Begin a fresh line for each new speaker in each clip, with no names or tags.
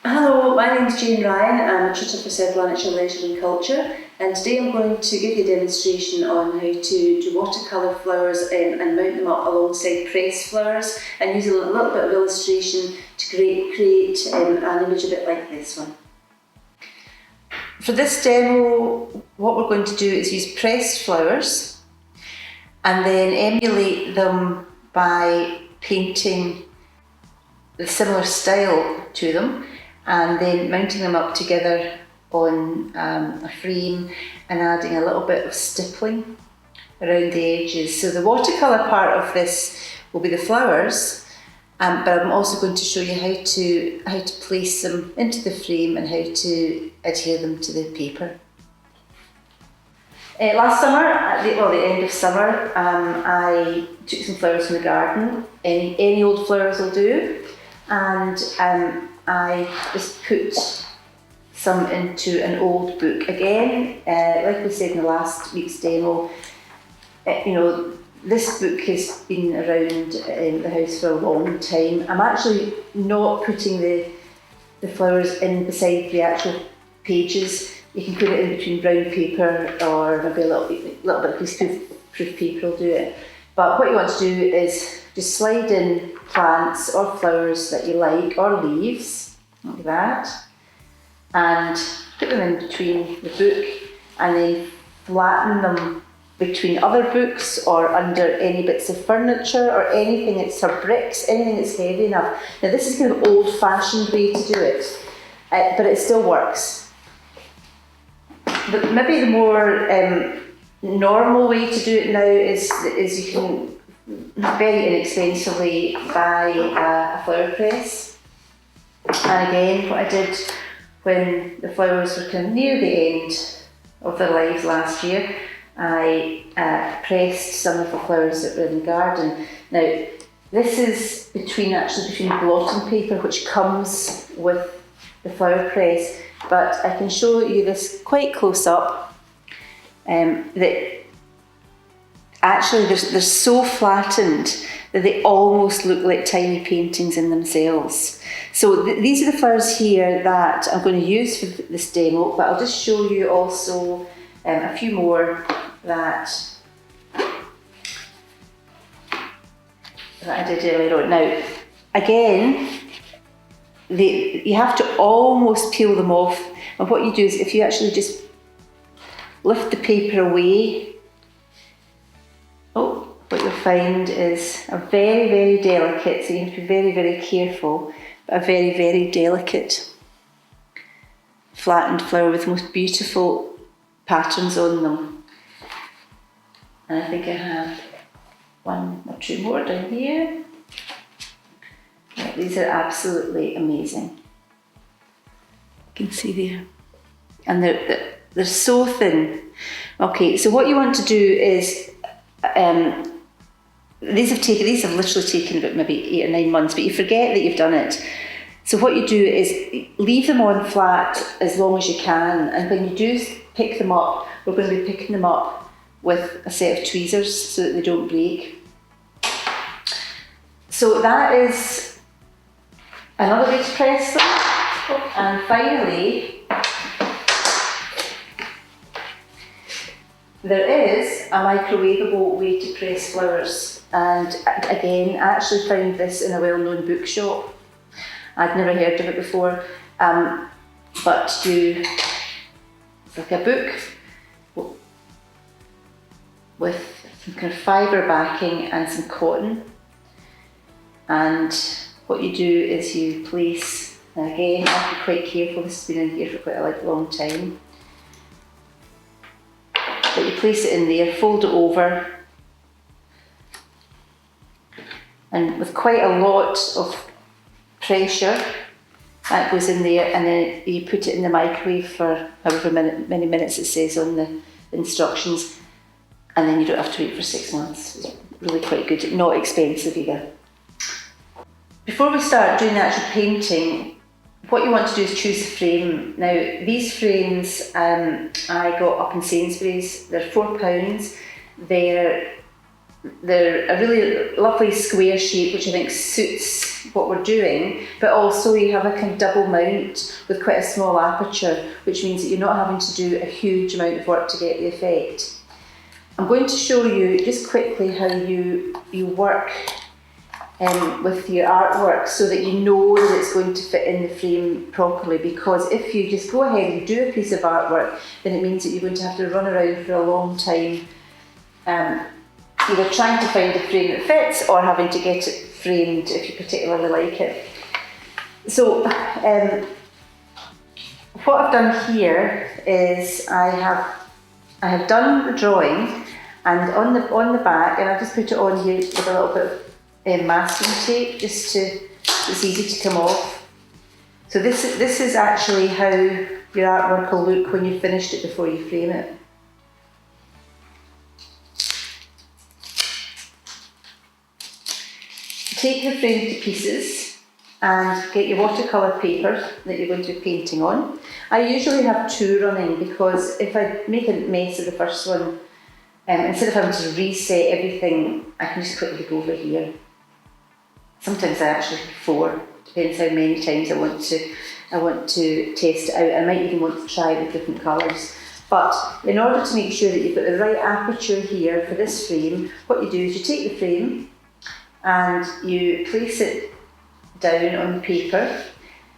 Hello, my name is Jane Ryan. I'm a tutor for Several Leisure and Culture, and today I'm going to give you a demonstration on how to do watercolour flowers and mount them up alongside pressed flowers, and use a little bit of illustration to create an image a bit like this one. For this demo, what we're going to do is use pressed flowers and then emulate them by painting a similar style to them, and then mounting them up together on a frame and adding a little bit of stippling around the edges. So the watercolour part of this will be the flowers, but I'm also going to show you how to place them into the frame and how to adhere them to the paper. Last summer, at the end of summer, I took some flowers from the garden. Any old flowers will do, and I just put some into an old book. Again, like we said in the last week's demo, this book has been around in the house for a long time. I'm actually not putting the flowers in beside the actual pages. You can put it in between brown paper, or maybe a little bit of greaseproof paper will do it. But what you want to do is just slide in plants or flowers that you like, or leaves, like that, and put them in between the book, and then flatten them between other books or under any bits of furniture or anything that's or bricks, anything that's heavy enough. Now this is kind of old-fashioned way to do it, but it still works. But maybe the more normal way to do it now is you can very inexpensively buy a flower press. And again, what I did when the flowers were kind of near the end of their lives last year, I pressed some of the flowers that were in the garden. Now, this is between blotting paper, which comes with the flower press, but I can show you this quite close up, that actually they're so flattened that they almost look like tiny paintings in themselves. So these are the flowers here that I'm going to use for this demo, but I'll just show you also a few more that I did earlier on. Now, again, you have to almost peel them off, and what you do is if you actually just lift the paper away, what you'll find is a very, very delicate, so you have to be very, very careful, but a very, very delicate flattened flower with the most beautiful patterns on them. And I think I have one or two more down here. Yeah, these are absolutely amazing. You can see there. And they're so thin. Okay, so what you want to do is, these have literally taken about maybe 8 or 9 months, but you forget that you've done it. So what you do is leave them on flat as long as you can, and when you do pick them up, we're going to be picking them up with a set of tweezers so that they don't break. So that is another way to press them. And finally, there is a microwavable way to press flowers. And again, I actually found this in a well-known bookshop. I'd never heard of it before, but it's like a book with some kind of fibre backing and some cotton. And what you do is you place, and again, I have to be quite careful, this has been in here for quite a long time, but you place it in there, fold it over, and with quite a lot of pressure that goes in there, and then you put it in the microwave for however many minutes it says on the instructions, and then you don't have to wait for 6 months. It's really quite good, not expensive either. Before we start doing the actual painting, what you want to do is choose the frame. Now, these frames I got up in Sainsbury's. They're £4. They're they're a really lovely square shape, which I think suits what we're doing, but also you have a kind of double mount with quite a small aperture, which means that you're not having to do a huge amount of work to get the effect. I'm going to show you just quickly how you work with your artwork so that you know that it's going to fit in the frame properly, because if you just go ahead and do a piece of artwork, then it means that you're going to have to run around for a long time, either trying to find a frame that fits or having to get it framed if you particularly like it. So what I've done here is I have done the drawing, and on the back, and I've just put it on here with a little bit of masking tape, just to, it's easy to come off. So this is actually how your artwork will look when you've finished it before you frame it. Take the frame to pieces and get your watercolour paper that you're going to be painting on. I usually have 2 running, because if I make a mess of the first one, instead of having to reset everything, I can just quickly go over here. Sometimes I actually have 4, depends how many times I want to test it out. I might even want to try it with different colours. But in order to make sure that you've got the right aperture here for this frame, what you do is you take the frame and you place it down on the paper.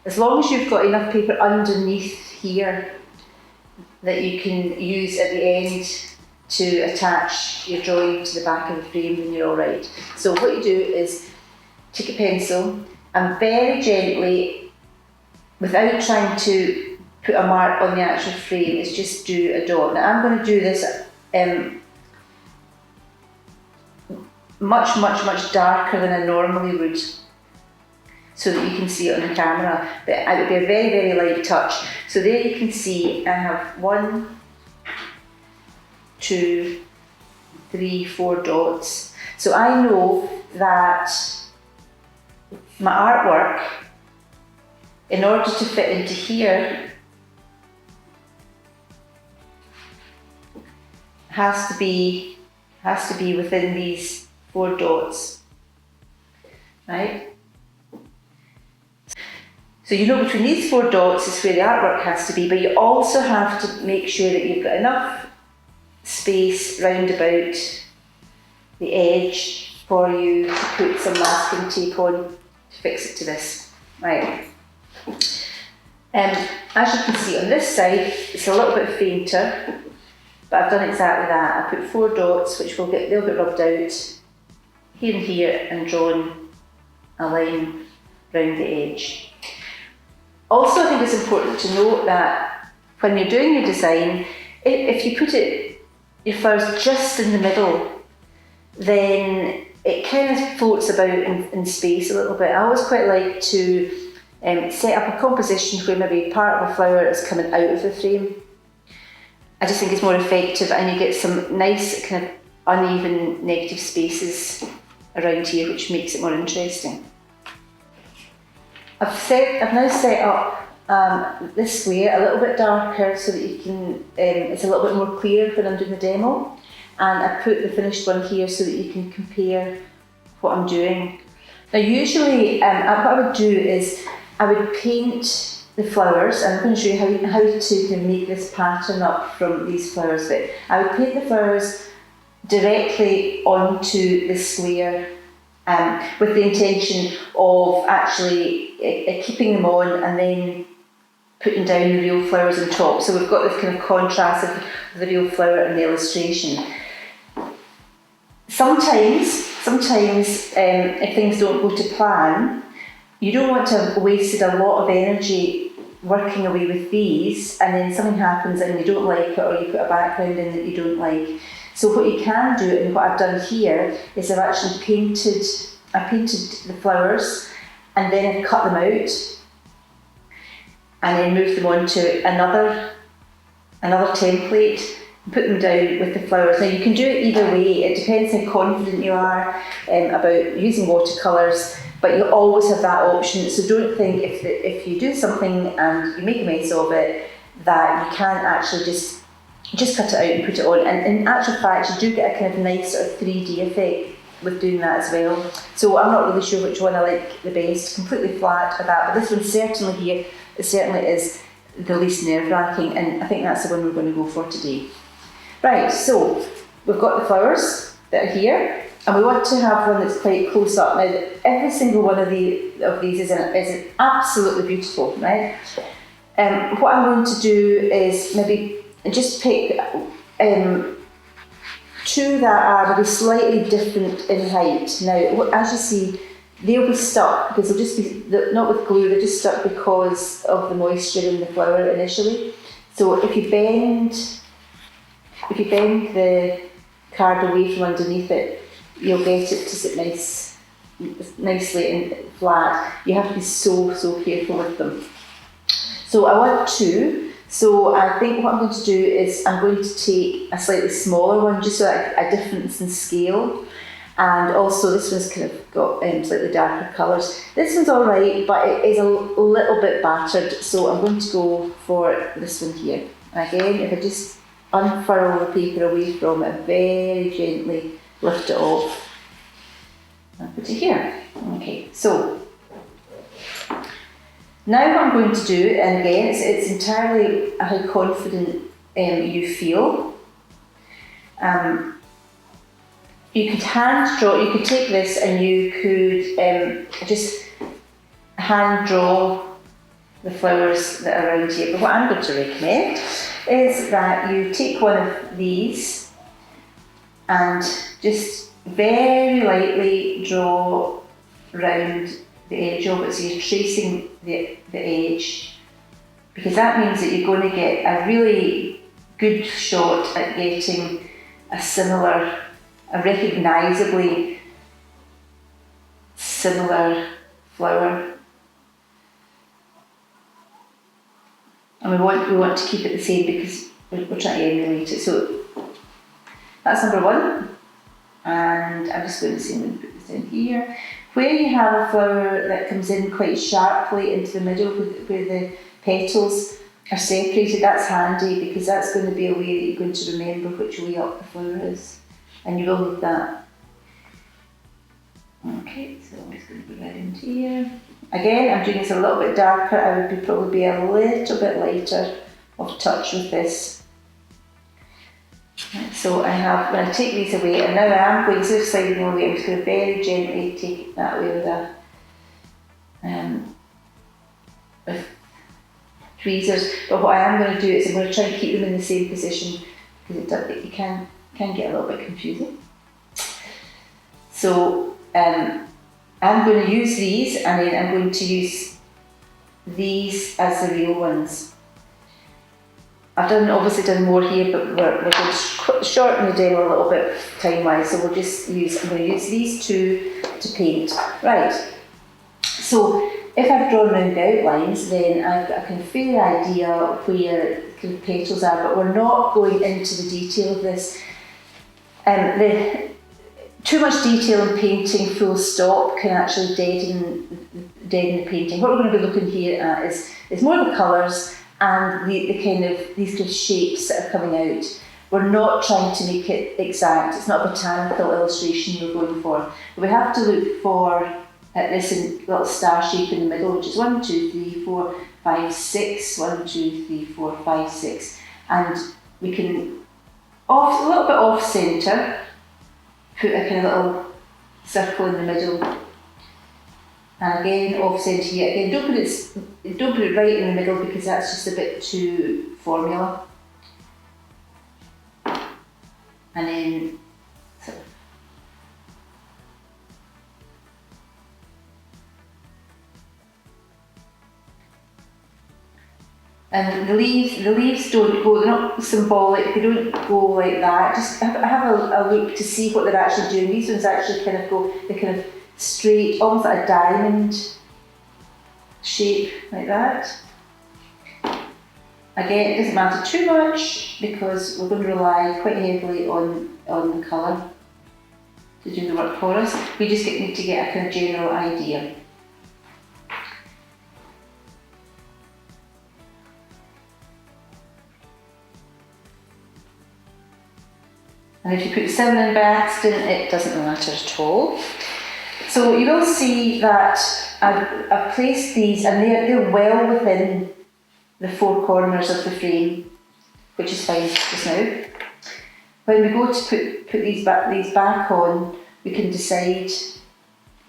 As long as you've got enough paper underneath here that you can use at the end to attach your drawing to the back of the frame, then you're all right. So what you do is take a pencil and very gently, without trying to put a mark on the actual frame, is just do a dot. Now I'm going to do this much darker than I normally would, so that you can see it on the camera, but it would be a very light touch. So there you can see I have 1, 2, 3, 4 dots. So I know that my artwork, in order to fit into here, has to be within these 4 dots, right? So you know between these 4 dots is where the artwork has to be, but you also have to make sure that you've got enough space round about the edge for you to put some masking tape on to fix it to this, right? As you can see on this side, it's a little bit fainter, but I've done exactly that. I put 4 dots, which they'll get rubbed out here and here, and drawn a line round the edge. Also, I think it's important to note that when you're doing your design, if you put your flowers just in the middle, then it kind of floats about in space a little bit. I always quite like to set up a composition where maybe part of a flower is coming out of the frame. I just think it's more effective, and you get some nice kind of uneven negative spaces around here, which makes it more interesting. I've now set up this square a little bit darker so that you can, it's a little bit more clear when I'm doing the demo, and I put the finished one here so that you can compare what I'm doing. Now usually what I would do is I would paint the flowers, and I'm going to show you how to kind of make this pattern up from these flowers, but I would paint the flowers directly onto the square with the intention of actually keeping them on and then putting down the real flowers on top. So we've got this kind of contrast of the real flower and the illustration. Sometimes if things don't go to plan, you don't want to have wasted a lot of energy working away with these, and then something happens and you don't like it, or you put a background in that you don't like. So what you can do, and what I've done here, is I've actually painted the flowers, and then I've cut them out, and then moved them onto another template, and put them down with the flowers. Now you can do it either way. It depends how confident you are about using watercolours, but you always have that option. So don't think if you do something and you make a mess of it, that you can't actually just just cut it out and put it on. And in actual fact, you do get a kind of nice sort of 3D effect with doing that as well. So I'm not really sure which one I like the best, completely flat or that, but this one certainly here, it certainly is the least nerve-wracking, and I think that's the one we're going to go for today. Right, so we've got the flowers that are here, and we want to have one that's quite close up. Now, every single one of these is absolutely beautiful, right? What I'm going to do is maybe just pick two that are maybe slightly different in height. Now, as you see, they'll be stuck because they'll just be, not with glue, they're just stuck because of the moisture in the flower initially. So if you bend the card away from underneath it, you'll get it to sit nicely and flat. You have to be so careful with them. So I want two. So I think what I'm going to do is I'm going to take a slightly smaller one, just so that a difference in scale. And also this one's kind of got slightly darker colours. This one's alright, but it is a little bit battered, so I'm going to go for this one here. Again, if I just unfurl the paper away from it, very gently lift it off and put it here. Okay, so now what I'm going to do, and again, it's entirely how confident you feel. You could hand draw, you could take this and you could just hand draw the flowers that are around here. But what I'm going to recommend is that you take one of these and just very lightly draw around the edge of it, so you're tracing the edge, because that means that you're going to get a really good shot at getting a recognisably similar flower. And we want to keep it the same because we're trying to emulate it. So that's number one, and I'm just going to put this in here. Where you have a flower that comes in quite sharply into the middle where the petals are separated, that's handy because that's going to be a way that you're going to remember which way up the flower is, and you will need that. Okay, so I'm just going to put that into here. Again, I'm doing this a little bit darker. I would probably be a little bit lighter of touch with this. So I'm going to take these away, and now I am going to slide them away. I'm just going to very gently take that away with tweezers. But what I am going to do is I'm going to try and keep them in the same position because it can get a little bit confusing. So I'm going to use these, and then I'm going to use these as the real ones. I've obviously done more here, but we're going to shorten the demo a little bit time-wise, so I'm going to use these two to paint. Right, so if I've drawn around the outlines, then I've got a kind of fair idea where the petals are, but we're not going into the detail of this. Too much detail in painting full stop can actually deaden the painting. What we're going to be looking here at is more the colours and these kind of shapes that are coming out. We're not trying to make it exact. It's not a botanical illustration we're going for. But we have to look for this little star shape in the middle, which is 1, 2, 3, 4, 5, 6. 1, 2, 3, 4, 5, 6. And we can, a little bit off centre, put a kind of little circle in the middle. And again, off centre here. Again, don't put it right in the middle because that's just a bit too formula. And then and the leaves don't go, they're not symbolic, they don't go like that. Just have a look to see what they're actually doing. These ones actually kind of go, they're kind of straight, almost like a diamond shape, like that. Again, it doesn't matter too much because we're going to rely quite heavily on the colour to do the work for us. We just need to get a kind of general idea. And if you put 7 in by accident, it doesn't matter at all. So you will see that I've placed these, and they're well within the 4 corners of the frame, which is fine just now. When we go to put these back on, we can decide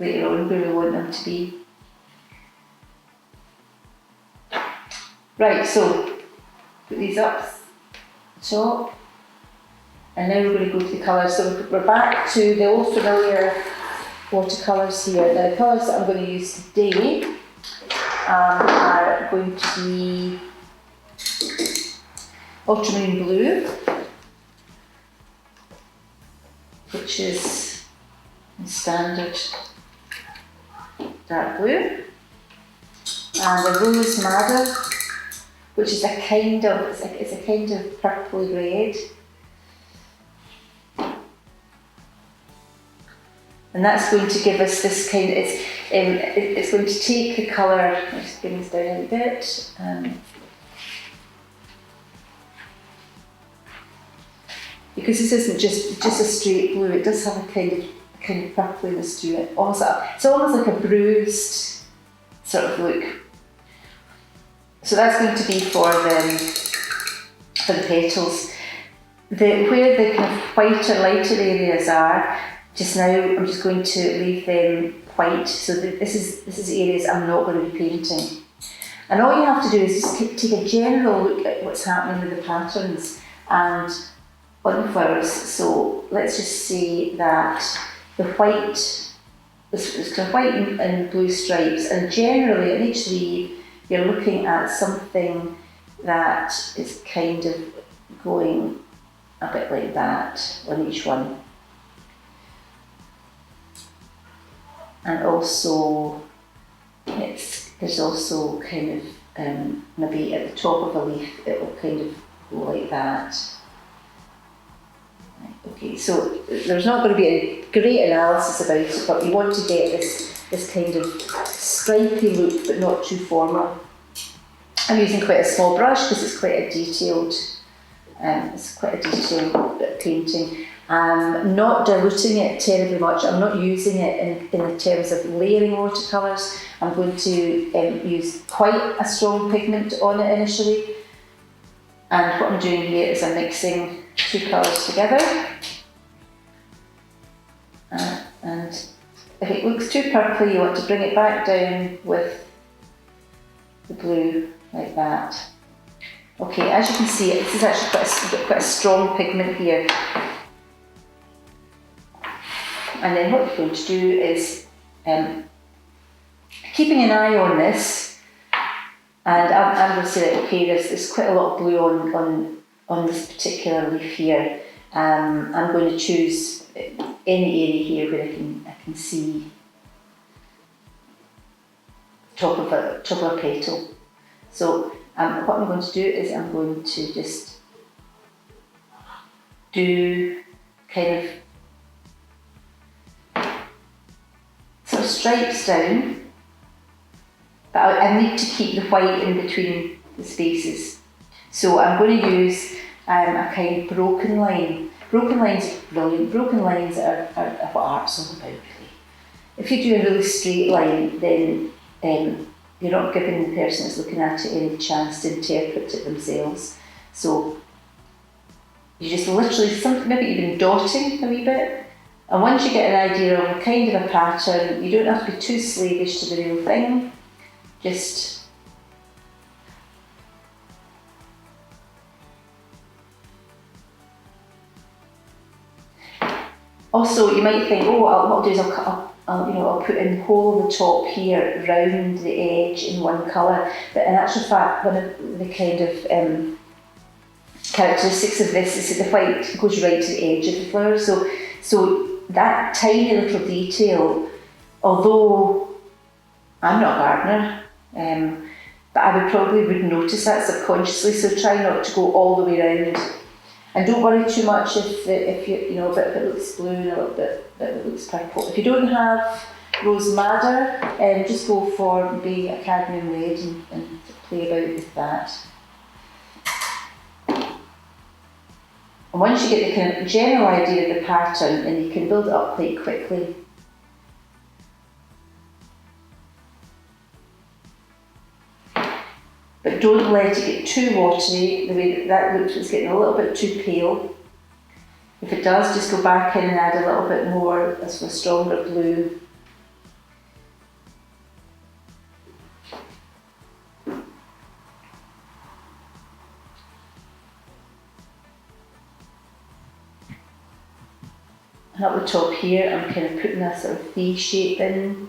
later on where we want them to be. Right, so put these up top, and now we're going to go to the colours. So we're back to the old familiar watercolours here. Now the colours that I'm going to use today are going to be ultramarine blue, which is standard dark blue, and the rose madder, which is a kind of purpley red, and that's going to give us this kind. It's going to take the colour. I'll just bring this down a little bit. Because this isn't just a straight blue, it does have a kind of purpliness to it. It's almost like a bruised sort of look. So that's going to be for the petals. Where the kind of whiter, lighter areas are, just now I'm just going to leave them white. So this is areas I'm not going to be painting. And all you have to do is just take a general look at what's happening with the patterns and on the flowers. So let's just say that the white, it's kind of white and blue stripes, and generally in each leaf you're looking at something that is kind of going a bit like that on each one. And also there's also kind of maybe at the top of a leaf it will kind of go like that. Okay, so there's not going to be a great analysis about it, but we want to get this kind of stripy look, but not too formal. I'm using quite a small brush because it's quite a detailed bit of painting. I'm not diluting it terribly much. I'm not using it in the terms of layering watercolours. I'm going to use quite a strong pigment on it initially. And what I'm doing here is I'm mixing 2 colours together. And if it looks too purpley, you want to bring it back down with the blue like that. Okay, as you can see, this is actually quite a strong pigment here. And then what we're going to do is, keeping an eye on this, and I'm going to say that okay, there's quite a lot of blue on this particular leaf here. I'm going to choose any area here where I can see top of a petal. So what I'm going to do is I'm going to just do kind of sort of stripes down, but I need to keep the white in between the spaces. So I'm going to use a kind of broken line. Broken lines are brilliant. Broken lines are what art's all about, really. If you do a really straight line, then you're not giving the person that's looking at it any chance to interpret it themselves. So you just literally, maybe even dotting a wee bit. And once you get an idea of a kind of a pattern, you don't have to be too slavish to the real thing. Just also, you might think, oh, what I'll do is I'll put in the whole of the top here, round the edge in one colour. But in actual fact, one of the kind of characteristics of this is that the white goes right to the edge of the flower. So that tiny little detail, although I'm not a gardener, but I probably would notice that subconsciously. So try not to go all the way around. And don't worry too much if a bit of it looks blue and a little bit that looks purple. If you don't have rose madder, just go for maybe a cadmium red and play about with that. And once you get the kind of general idea of the pattern, then you can build it up quite quickly. But don't let it get too watery. The way that looks, it's getting a little bit too pale. If it does, just go back in and add a little bit more, a sort of stronger blue. And up the top here, I'm kind of putting a sort of V shape in.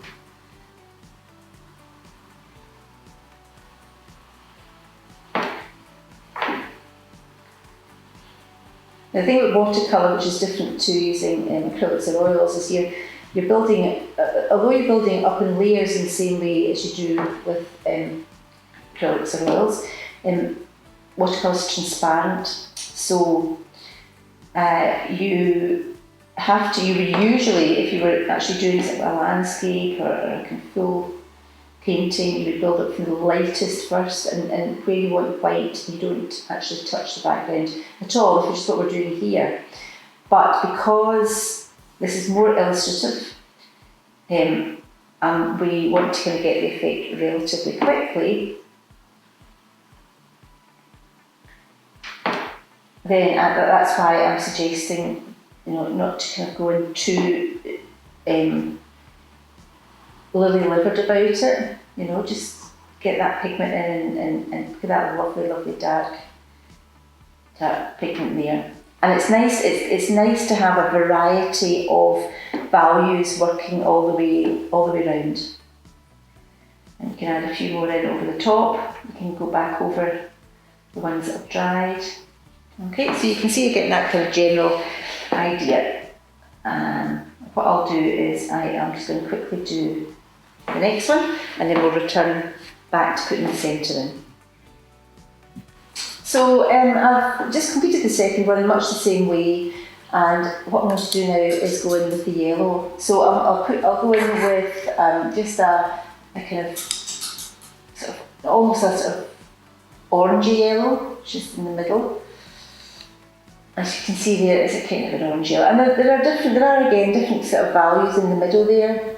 The thing with watercolour, which is different to using acrylics or oils, is you're building it, although you're building it up in layers in the same way as you do with acrylics or oils, watercolour is transparent, so you would usually, if you were actually doing a landscape or a kind of full painting, you would build up from the lightest first, and where you want white, you don't actually touch the background at all, which is what we're doing here. But because this is more illustrative, and we want to kind of get the effect relatively quickly, then that's why I'm suggesting, not to kind of go in too lily-livered about it, just get that pigment in and get that lovely, lovely dark pigment there. And it's nice to have a variety of values working all the way around. And you can add a few more in over the top. You can go back over the ones that have dried. Okay, so you can see you're getting that kind of general idea. And what I'll do is I'm just going to quickly do the next one, and then we'll return back to putting the centre in. So I've just completed the second one in much the same way, and what I'm going to do now is go in with the yellow. So I'll go in with just a kind of sort of almost a sort of orangey yellow, just in the middle. As you can see there, it's a kind of an orange yellow, and there are again different sort of values in the middle there.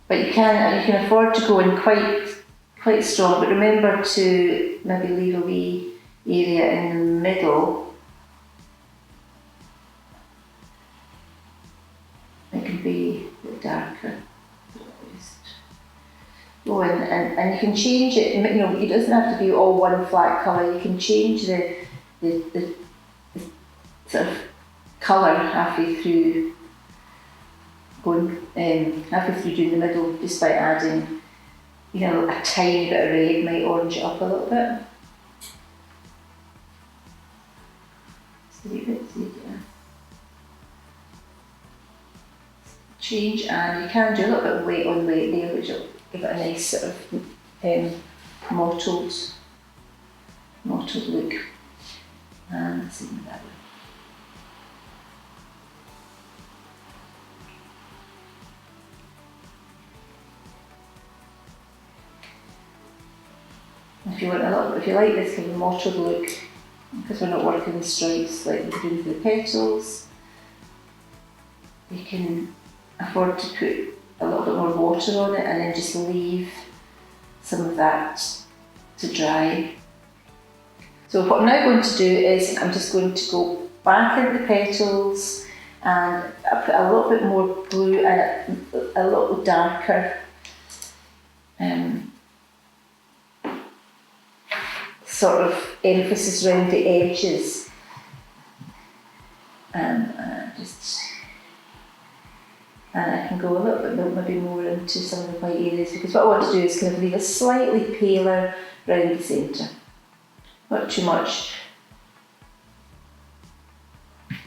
But you can afford to go in quite strong, but remember to maybe leave a wee area in the middle. It can be a bit darker. Go in and you can change it. It doesn't have to be all one flat colour. You can change the sort of colour halfway through. Halfway through doing the middle, just by adding, a tiny bit of red might orange it up a little bit. Just a wee bit, change, and you can do a little bit of weight on weight there, which will give it a nice sort of mottled look. And let's see that way. If you like this kind of mottled look, because we're not working with stripes like we're doing for the petals, you can afford to put a little bit more water on it and then just leave some of that to dry. So what I'm now going to do is I'm just going to go back into the petals, and I put a little bit more blue and a little darker sort of emphasis around the edges, and I can go a little bit maybe more into some of the white areas, because what I want to do is kind of leave a slightly paler round the centre, not too much.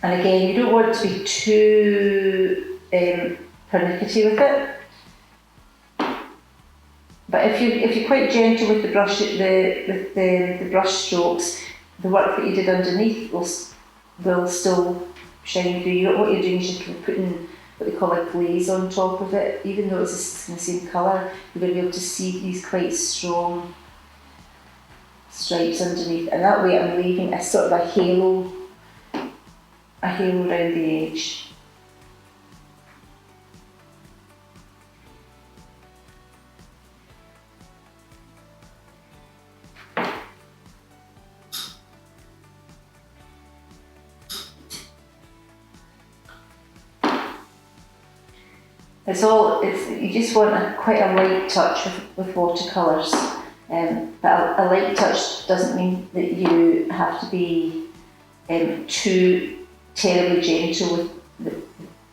And again, you don't want to be too pernickety with it. But if you're quite gentle with the brush, the brush strokes, the work that you did underneath will still shine through. What you're doing is you're kind of putting what they call a glaze on top of it. Even though it's the same colour, you're going to be able to see these quite strong stripes underneath, and that way I'm leaving a sort of a halo around the edge. You just want quite a light touch with watercolours, but a light touch doesn't mean that you have to be too terribly gentle with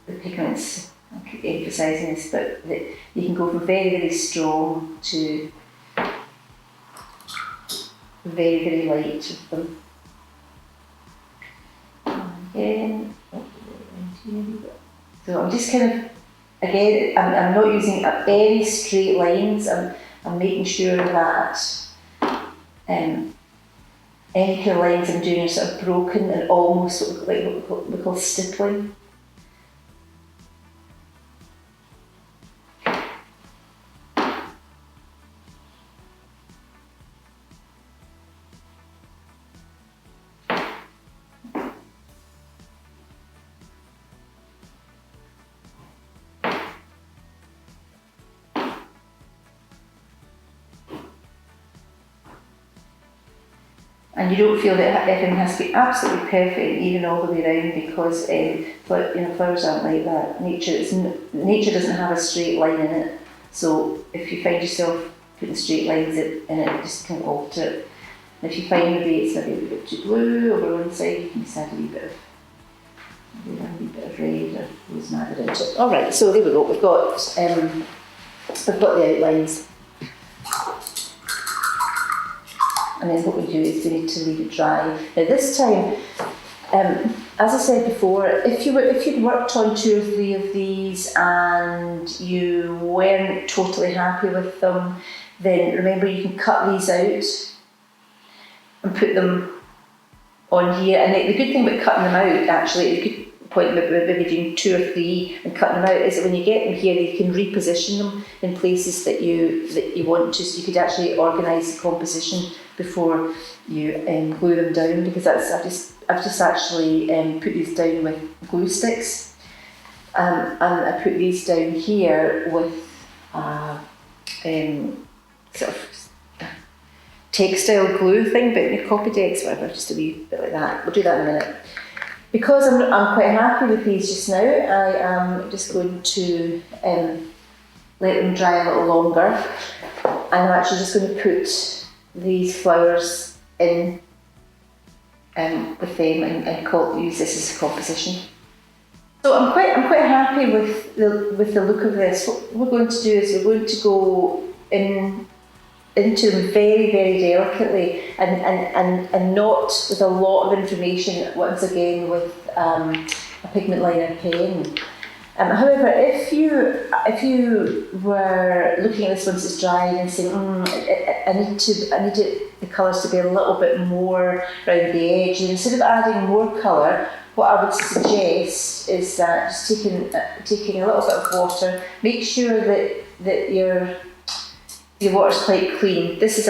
the pigments. I keep emphasising this, but that you can go from very, very strong to very, very light with them. Again, so I'm just kind of, again, I'm not using any straight lines. I'm making sure that any kind of lines I'm doing are sort of broken and almost like what we call stippling. And you don't feel that everything has to be absolutely perfect and even all the way around, because flowers aren't like that. Nature doesn't have a straight line in it. So if you find yourself putting straight lines in it, just kind of alter it. And if you find maybe it's maybe a wee bit too blue over one side, you can just add a wee bit of red or rosemary into it. All right, so there we go. We've got the outlines. And then what we do is we need to leave it dry. Now this time, as I said before, if you'd worked on 2 or 3 of these and you weren't totally happy with them, then remember you can cut these out and put them on here. And the good thing about cutting them out, actually, the good point about maybe doing 2 or 3 and cutting them out, is that when you get them here, you can reposition them in places that you want to, so you could actually organise the composition before you glue them down, because I've just actually put these down with glue sticks, and I put these down here with sort of textile glue thing, but Copydex, whatever, just a wee bit like that. We'll do that in a minute. Because I'm quite happy with these just now, I am just going to let them dry a little longer, and I'm actually just going to put these flowers in with them and use this as a composition. So I'm quite happy with the look of this. What we're going to do is we're going to go into them very, very delicately and not with a lot of information, once again with a pigment liner pen. However, if you were looking at this once it's dried and saying, I need the colours to be a little bit more around the edge, and instead of adding more colour, what I would suggest is that just taking a little bit of water, make sure that your water's quite clean. This is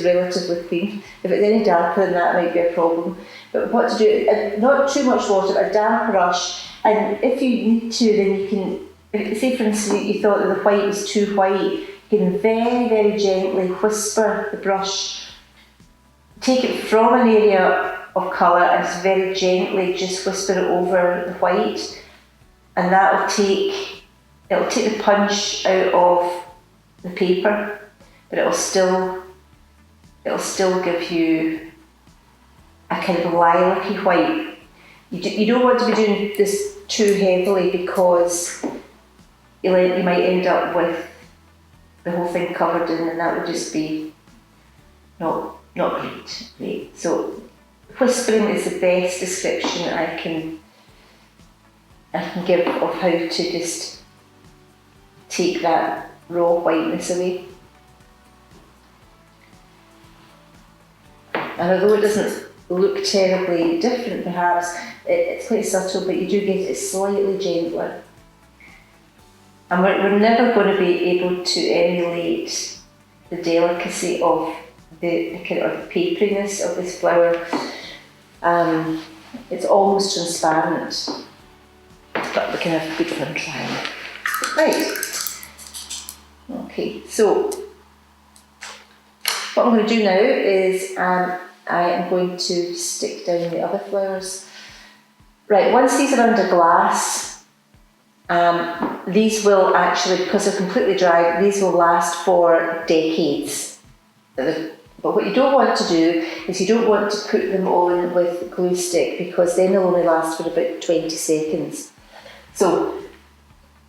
relatively clean. If it's any darker than that, it might be a problem. But what to do, not too much water, but a damp brush. And if you need to, then you can, say for instance you thought that the white was too white, you can very, very gently whisper the brush, take it from an area of colour and just very gently just whisper it over the white, and it'll take the punch out of the paper, but it'll still give you a kind of lilac-y white. You don't want to be doing this too heavily, because you might end up with the whole thing covered in, and that would just be not great. So whispering is the best description I can give of how to just take that raw whiteness away. And although it doesn't look terribly different, perhaps it's quite subtle, but you do get it slightly gentler. And we're never going to be able to emulate the delicacy of the kind of paperiness of this flower. It's almost transparent, but we can have good fun trying. Right. Okay, so what I'm going to do now is I am going to stick down the other flowers. Right, once these are under glass, these will actually, because they're completely dry, these will last for decades. But what you don't want to do is you don't want to put them on with glue stick, because then they'll only last for about 20 seconds. So,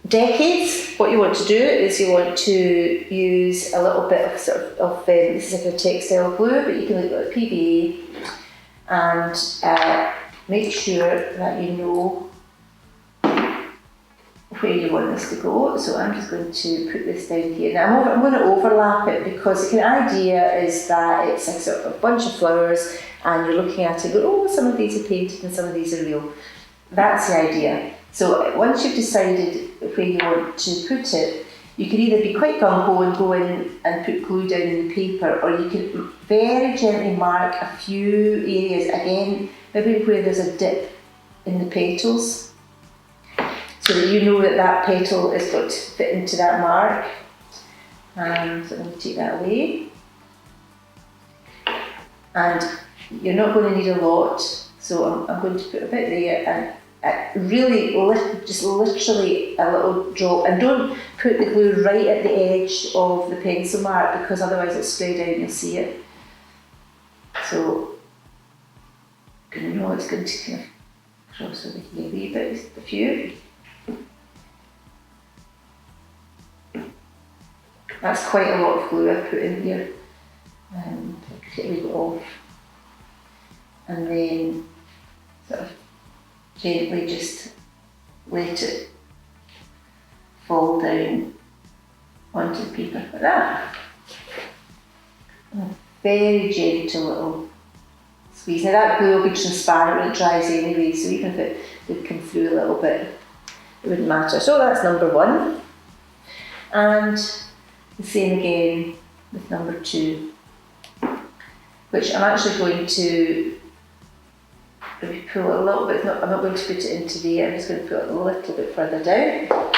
decades, what you want to do is you want to use a little bit of this is like a textile glue, but you can look at PVA and make sure that you know where you want this to go. So I'm just going to put this down here. Now I'm going to overlap it, because the idea is that it's a sort of a bunch of flowers and you're looking at it and go, oh, some of these are painted and some of these are real. That's the idea. So once you've decided where you want to put it, you can either be quite gung-ho and go in and put glue down in the paper, or you can very gently mark a few areas, again, maybe where there's a dip in the petals, so that you know that that petal is got to fit into that mark. So I'm going to take that away. And you're not going to need a lot, so I'm going to put a bit there, and really, just literally a little drop, and don't put the glue right at the edge of the pencil mark, because otherwise it's spread out and you'll see it. So, you know it's going to kind of cross over here a wee bit, just a few. That's quite a lot of glue I've put in here. Get a wee bit off. And then sort of gently just let it fall down onto the paper like that. And a very gentle little squeeze. Now that glue will be transparent when it dries anyway, so even if it would come through a little bit, it wouldn't matter. So that's number 1. And the same again with number 2, which I'm actually going to pull a little bit. I'm not going to put it into there, I'm just going to put it a little bit further down.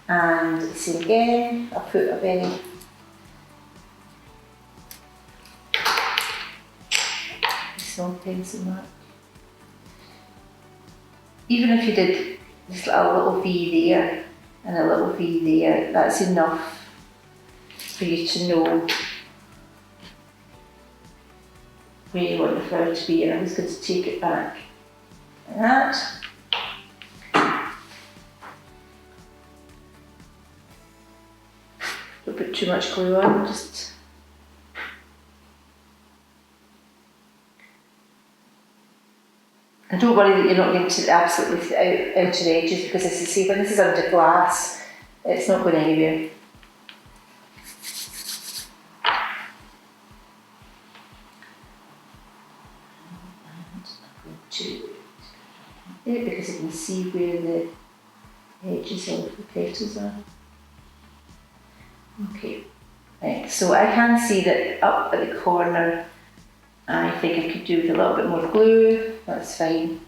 And same again, I'll put a very small pencil mark. Even if you did just a little V there and a little V there, that's enough for you to know where you want the flower to be. And I'm just going to take it back like that. Don't put too much glue on, just and don't worry that you're not going to absolutely outer edges, because as you see, when this is under glass, it's not going anywhere. Because you can see where the edges of the petals are. Okay, right, so I can see that up at the corner, I think I could do with a little bit more glue. That's fine.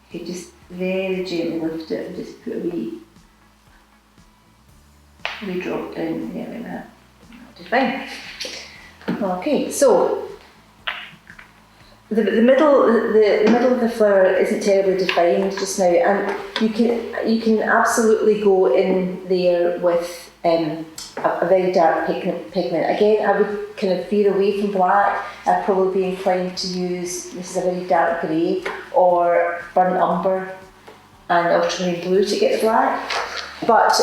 You could just very gently lift it and just put a wee drop down there like that. That'll do fine. Okay, so the middle of the flower isn't terribly defined just now, and you can absolutely go in there with a very dark pigment. Again, I would kind of veer away from black. I'd probably be inclined to use, this is a very dark grey, or burnt umber and ultramarine blue to get the black. But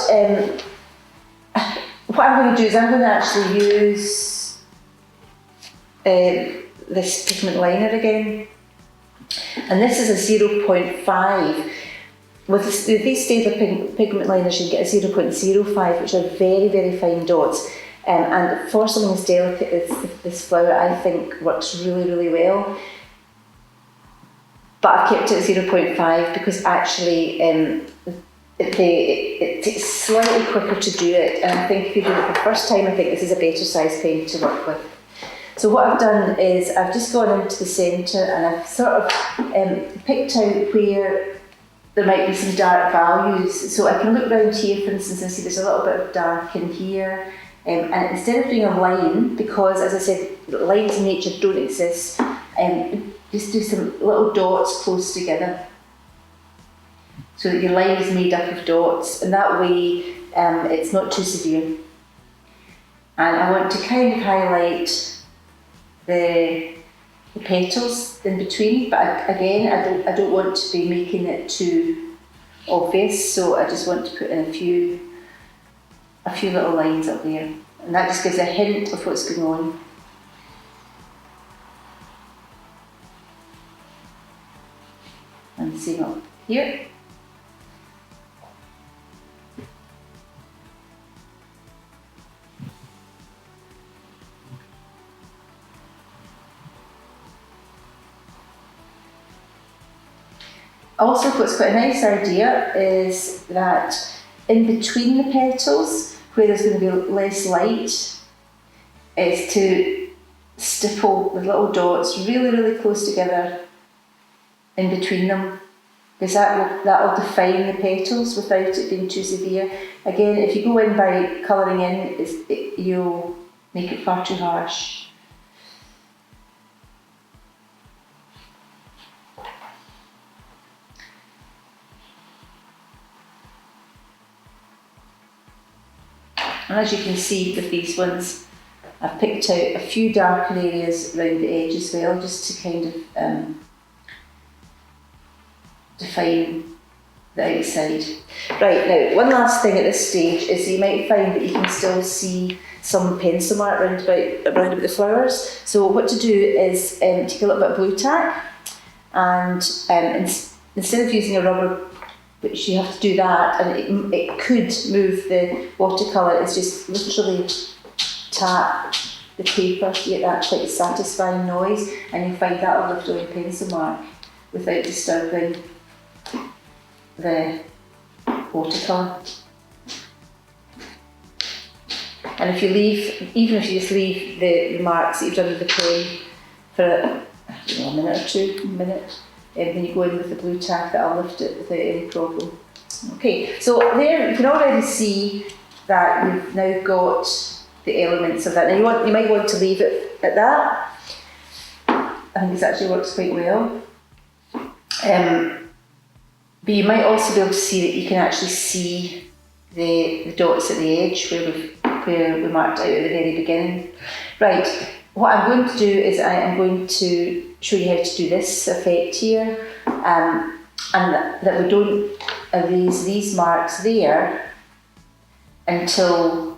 what I'm going to do is I'm going to actually use this pigment liner again, and this is a 0.5. With these stable pigment liners, you get a 0.05, which are very, very fine dots. And for something as delicate as this flower, I think works really, really well. But I've kept it at 0.5 because actually it takes slightly quicker to do it. And I think if you do it the first time, I think this is a better size pen to work with. So what I've done is I've just gone into the centre and I've sort of picked out where there might be some dark values. So I can look round here, for instance, and see there's a little bit of dark in here. And instead of doing a line, because as I said, lines in nature don't exist, just do some little dots close together. So that your line is made up of dots, and that way it's not too severe. And I want to kind of highlight the petals in between, but I don't want to be making it too obvious, so I just want to put in a few little lines up there, and that just gives a hint of what's going on. And same up here. Also, what's quite a nice idea is that in between the petals, where there's going to be less light, is to stipple the little dots really, really close together in between them, because that will define the petals without it being too severe. Again, if you go in by colouring in, you'll make it far too harsh. And as you can see with these ones, I've picked out a few darker areas around the edge as well, just to kind of define the outside. Right, now one last thing at this stage is you might find that you can still see some pencil mark around about the flowers. So what to do is take a little bit of Blu Tac, and instead of using a rubber, which you have to do that, and it could move the watercolour, it's just literally tap the paper to get that quite satisfying noise, and you find that will lift away the pencil mark without disturbing the watercolour. And if you leave, even if you just leave the marks that you've done with the pen for a minute or two, when you go in with the Blu Tac, that'll lift it without any problem. Okay, so there you can already see that you've now got the elements of that. Now you might want to leave it at that. I think this actually works quite well. But you might also be able to see that you can actually see the dots at the edge where we marked out at the very beginning. Right. What I'm going to do is I am going to show you how to do this effect here, and that we don't erase these marks there until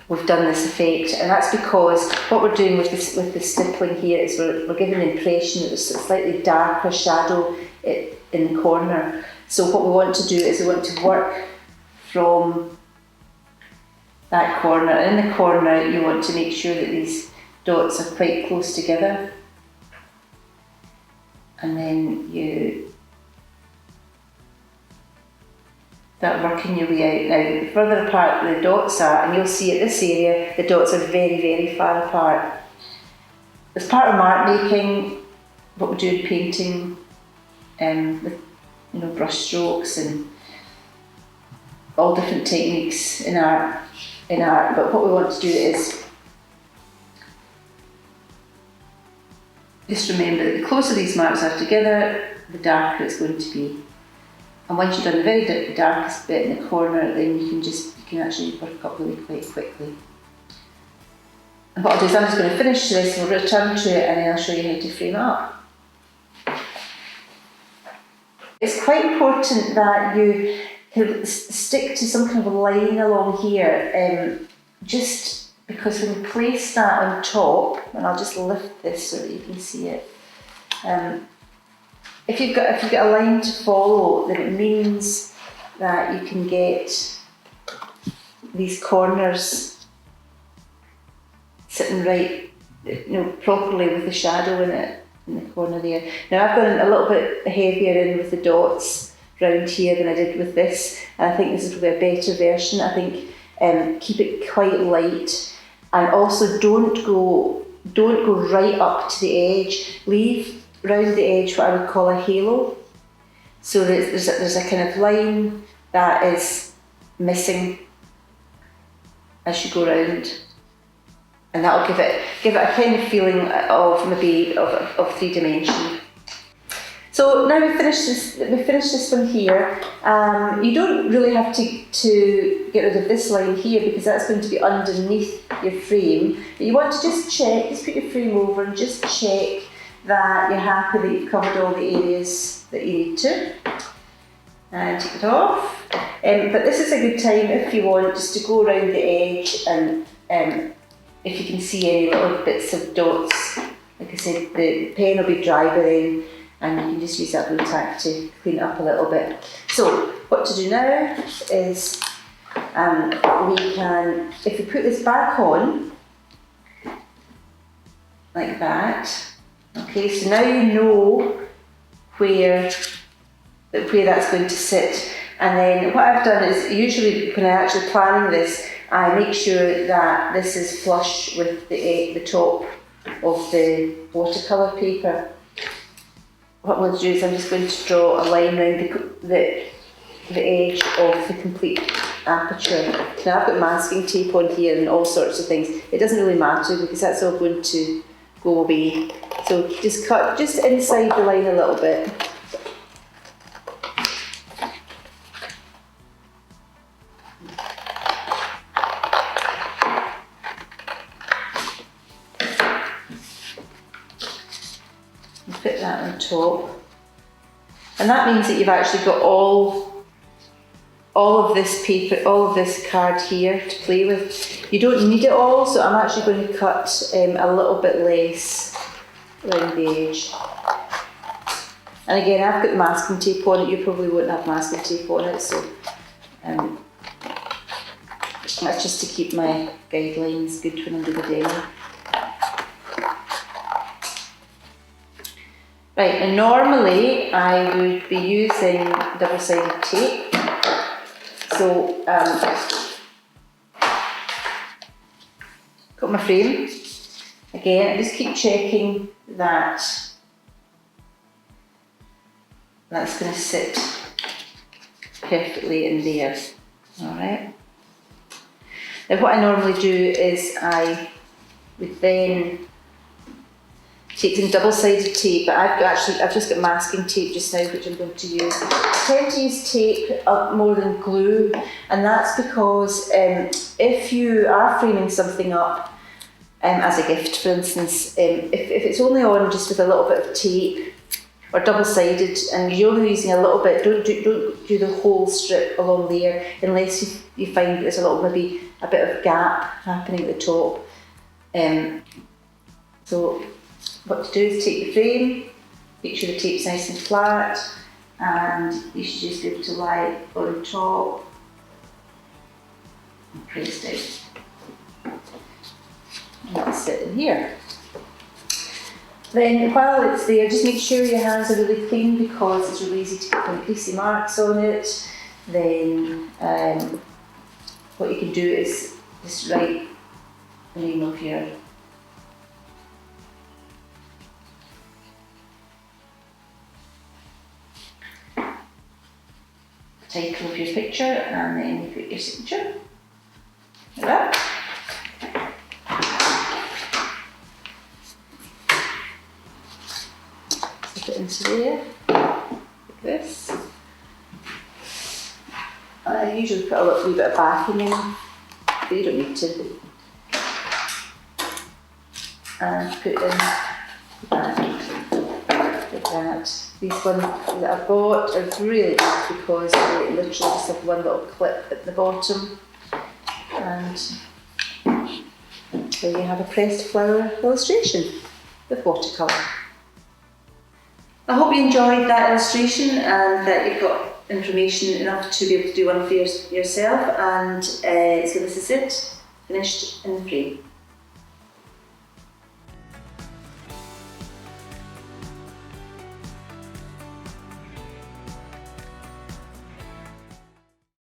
we've done this effect. And that's because what we're doing with the stippling here is we're giving the impression that there's a slightly darker shadow in the corner. So what we want to do is we want to work from that corner. And in the corner you want to make sure that these dots are quite close together, and then you start working your way out. Now, the further apart the dots are, and you'll see at this area, the dots are very, very far apart. As part of mark making, what we do in painting, with brush strokes and all different techniques in art. But what we want to do is just remember that the closer these marks are together, the darker it's going to be. And once you've done the very darkest bit in the corner, then you can actually work up really quite quickly. And what I'll do is I'm just going to finish this and we'll return to it, and then I'll show you how to frame it up. It's quite important that you stick to some kind of a line along here, just because when you place that on top, and I'll just lift this so that you can see it. If you've got a line to follow, then it means that you can get these corners sitting right, properly with the shadow in it in the corner there. Now I've gone a little bit heavier in with the dots round here than I did with this, and I think this is probably a better version. I think keep it quite light, and also don't go don't go right up to the edge. Leave round the edge what I would call a halo. So there's a kind of line that is missing as you go round. And that'll give it a kind of feeling of maybe of 3 dimension. So now we've finished this one here. You don't really have to get rid of this line here because that's going to be underneath your frame. But you want to just check, just put your frame over and just check that you're happy that you've covered all the areas that you need to. And take it off. But this is a good time if you want just to go around the edge and if you can see any little bits of dots, like I said, the pen will be dry by then, and you can just use that Blu Tac to clean it up a little bit. So what to do now is we can, if we put this back on, like that, okay, so now you know where that's going to sit. And then what I've done is, usually when I'm actually planning this, I make sure that this is flush with the top of the watercolour paper. What we'll do is I'm just going to draw a line around the edge of the complete aperture. Now I've got masking tape on here and all sorts of things. It doesn't really matter because that's all going to go away. So just cut just inside the line a little bit. Put that on top, and that means that you've actually got all of this paper, all of this card here to play with. You don't need it all, so I'm actually going to cut a little bit less around the edge. And again, I've got masking tape on it. You probably won't have masking tape on it, so that's just to keep my guidelines good when I do the demo. Right, and normally I would be using double-sided tape. So, got my frame. Again, I just keep checking that that's going to sit perfectly in there. Alright. Now what I normally do is I would then take some double-sided tape, but I've just got masking tape just now, which I'm going to use. I tend to use tape more than glue, and that's because if you are framing something up as a gift, for instance, if it's only on just with a little bit of tape or double-sided, and you're only using a little bit, don't do the whole strip along there unless you find that there's maybe a bit of gap happening at the top. So what to do is take the frame, make sure the tape's nice and flat, and you should just be able to lie it on top and press down. And that's it in here. Then while it's there, just make sure your hands are really clean because it's really easy to get some greasy marks on it. Then what you can do is just write the name of your title of your picture, and then you put your signature like that. Slip it into there like this. I usually put a little bit of backing in, but you don't need to. And put in that. These ones that I've got are really good because they literally just have one little clip at the bottom, and there you have a pressed flower illustration with watercolour. I hope you enjoyed that illustration and that you've got information enough to be able to do one for yourself, and so this is it, finished in the frame.